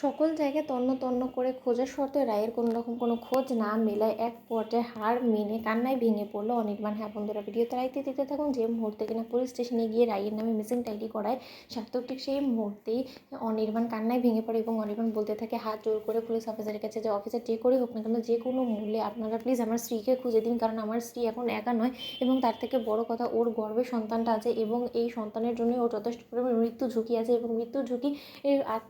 সকল জায়গায় তন্ন তন্ন করে খোঁজা সত্ত্বেও রায়ের কোনো রকম কোনো খোঁজ না মেলায় এক পর্যায়ে হার মেনে কান্নায় ভেঙে পড়লো অনির্বাণ। হ্যাঁ বন্ধুরা, ভিডিওতে রাইতে দিতে থাকুন। যে মুহূর্তে কিনা পুলিশ স্টেশনে গিয়ে রায়ের নামে মিসিং ডায়েরি করায় সার্থক, ঠিক সেই মুহূর্তেই অনির্বাণ কান্নায় ভেঙে পড়ে এবং অনির্বাণ বলতে থাকে হাত জোর করে পুলিশ অফিসারের কাছে, যে অফিসার যে করে হোক না কেন, যে কোনো মূল্যে আপনারা প্লিজ আমার স্ত্রীকে খুঁজে দিন, কারণ আমার স্ত্রী এখন একা নয় এবং তার থেকে বড় কথা ওর গর্ভে সন্তানটা আছে এবং এই সন্তানের জন্য ওর যথেষ্ট পরিমাণ মৃত্যু ঝুঁকি আছে এবং মৃত্যুর ঝুঁকি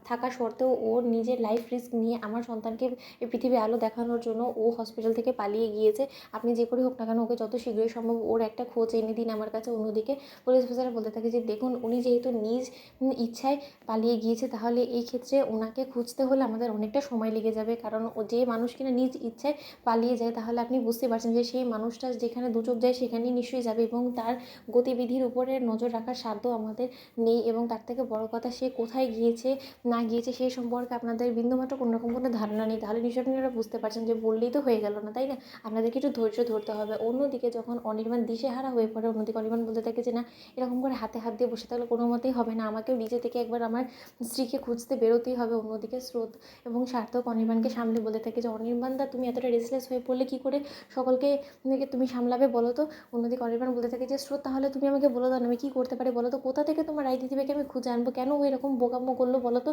থাকা সত্ত্বেও ওর নিজের লাইফ রিস্ক নিয়ে আমার সন্তানকে এই পৃথিবীর আলো দেখানোর জন্য ও হসপিটাল থেকে পালিয়ে গিয়েছে। আপনি যে করে হোক না কেন ওকে যত শীঘ্রই সম্ভব ওর একটা খোঁজ এনে দিন আমার কাছে। অন্যদিকে পুলিশ অফিসার বলতে থাকে যে দেখুন, উনি যেহেতু নিজ ইচ্ছায় পালিয়ে গিয়েছে, তাহলে এই ক্ষেত্রে ওনাকে খুঁজতে হলে আমাদের অনেকটা সময় লেগে যাবে, কারণ ও যে মানুষ কিনা নিজ ইচ্ছায় পালিয়ে যায়, তাহলে আপনি বুঝতে পারছেন যে সেই মানুষটা যেখানে দু চোখ যায় সেখানেই নিশ্চয়ই যাবে এবং তার গতিবিধির উপরে নজর রাখার সাধ্য আমাদের নেই। এবং তার থেকে বড় কথা, সে কোথায় গিয়েছে না গিয়েছে সেই সম্পর্কে আপনাদের বিন্দুমাত্র কোনো রকম কোনো ধারণা নেই, তাহলে নিশ্চয়ই আপনারা বুঝতে পারছেন যে বললেই তো হয়ে গেল না, তাই না? আপনাদেরকে একটু ধৈর্য ধরতে হবে। অন্যদিকে যখন অনির্বাণ দিশেহারা হয়ে পড়ে, অন্যদিকে অনির্বাণ বলতে থাকে যে না, এরকম করে হাতে হাত দিয়ে বসে থাকলে কোনো মতেই হবে না, আমাকেও নিজে থেকে একবার আমার স্ত্রীকে খুঁজতে বেরোতেই হবে। অন্যদিকে স্রোত এবং সার্থক অনির্বাণকে সামলে বলতে থাকে যে অনির্বাণ দা, তুমি এতটা রেসলেস হয়ে পড়লে কী করে, সকলকে তুমি সামলাবে বলো তো? অন্যদিকে অনির্বাণ বলতে থাকে যে স্রোত, তাহলে তুমি আমাকে বলো দাও না আমি কী করতে পারি বলো তো? কোথা থেকে তোমার রায় দিদিভাইকে আমি খুঁজে আনবো? কেন ও এরকম বোকাম্মো করলো বলো তো?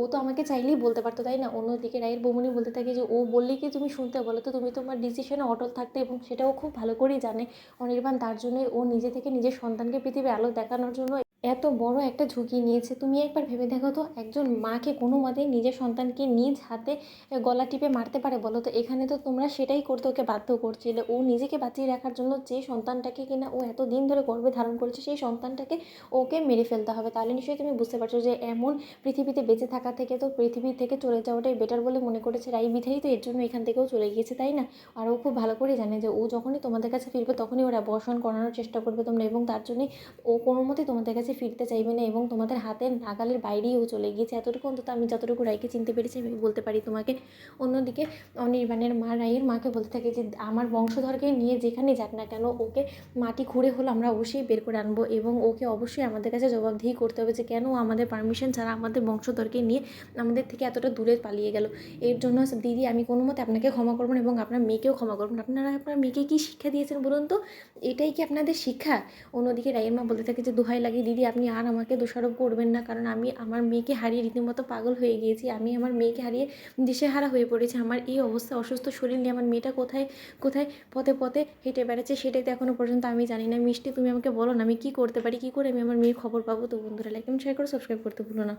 ও তো আমাকে চাইলেই বলতে পারতো, তাই না? অন্যদিকে রায়ের বৌমনি বলতে থাকে যে ও বললেই কি তুমি শুনতে, বলো তো? তুমি তোমার ডিসিশনে অটল থাকতে এবং সেটাও খুব ভালো করেই জানে অনির্বাণ, তার জন্যই ও নিজে থেকে নিজের সন্তানকে পৃথিবীর আলো দেখানোর জন্য এত বড় একটা ঝুঁকি নিয়েছে। তুমি একবার ভেবে দেখো তো, একজন মাকে কোনো মতেই নিজের সন্তানকে নিজ হাতে গলা টিপে মারতে পারে বলো তো? এখানে তো তোমরা সেটাই করতে ওকে বাধ্য করছিলে। ও নিজেকে বাঁচিয়ে রাখার জন্য যে সন্তানটাকে কিনা ও এত দিন ধরে গর্ভে ধারণ করেছে, সেই সন্তানটাকে ওকে মেরে ফেলতে হবে। তাহলে নিশ্চয়ই তুমি বুঝতে পারছো যে এমন পৃথিবীতে বেঁচে থাকা থেকে তো পৃথিবী থেকে চলে যাওয়াটাই বেটার বলে মনে করেছে রাই বিধায়ী, তো এর জন্য এখান থেকেও চলে গিয়েছে, তাই না? আর ও খুব ভালো করে জানে যে ও যখনই তোমাদের কাছে ফিরবে তখনই ওর অ্যাবর্শন করানোর চেষ্টা করবে তোমরা, এবং তার জন্যই ও কোনো মতেই তোমাদের কাছে ফিরতে চাইবে না এবং তোমাদের হাতের নাগালের বাইরেই ও চলে গিয়েছে। এতটুকু অন্তত আমি যতটুকু রায়কে চিনতে পেরেছি আমি বলতে পারি তোমাকে। অন্যদিকে অনির্বাণের মা রায়ের মাকে বলতে থাকে যে আমার বংশধরকে নিয়ে যেখানে যাক না কেন, ওকে মাটি খুঁড়ে হলো আমরা অবশ্যই বের করে আনবো এবং ওকে অবশ্যই আমাদের কাছে জবাবদিহি করতে হবে যে কেন আমাদের পারমিশন ছাড়া আমাদের বংশধরকে নিয়ে আমাদের থেকে এতটা দূরে পালিয়ে গেল। এর জন্য দিদি আমি কোনো মতে আপনাকে ক্ষমা করবো না এবং আপনার মেয়েকেও ক্ষমা করবো না। আপনারা আপনার মেয়েকে কী শিক্ষা দিয়েছেন বলুন তো? এটাই কি আপনাদের শিক্ষা? অন্যদিকে রায়ের মা বলতে থাকে যে দোহাই লাগে দিদি, আপনি আর আমাকে দোষারোপ করবেন না, কারণ আমি আমার মেয়েকে হারিয়ে রীতিমতো পাগল হয়ে গিয়েছি। আমি আমার মেয়েকে হারিয়ে দিশেহারা হয়ে পড়েছি। আমার এই অবস্থা, অসুস্থ শরীর নিয়ে আমার মেয়েটা কোথায় কোথায় পথে পথে হেঁটে বেড়াচ্ছে, সেটাই তো এখনও পর্যন্ত আমি জানি না। মিষ্টি, তুমি আমাকে বলো না আমি কী করতে পারি, কী করে আমি আমার মেয়ের খবর পাবো? তো বন্ধুরা, লাইক এবং শেয়ার করে সাবস্ক্রাইব করতে ভুলো না।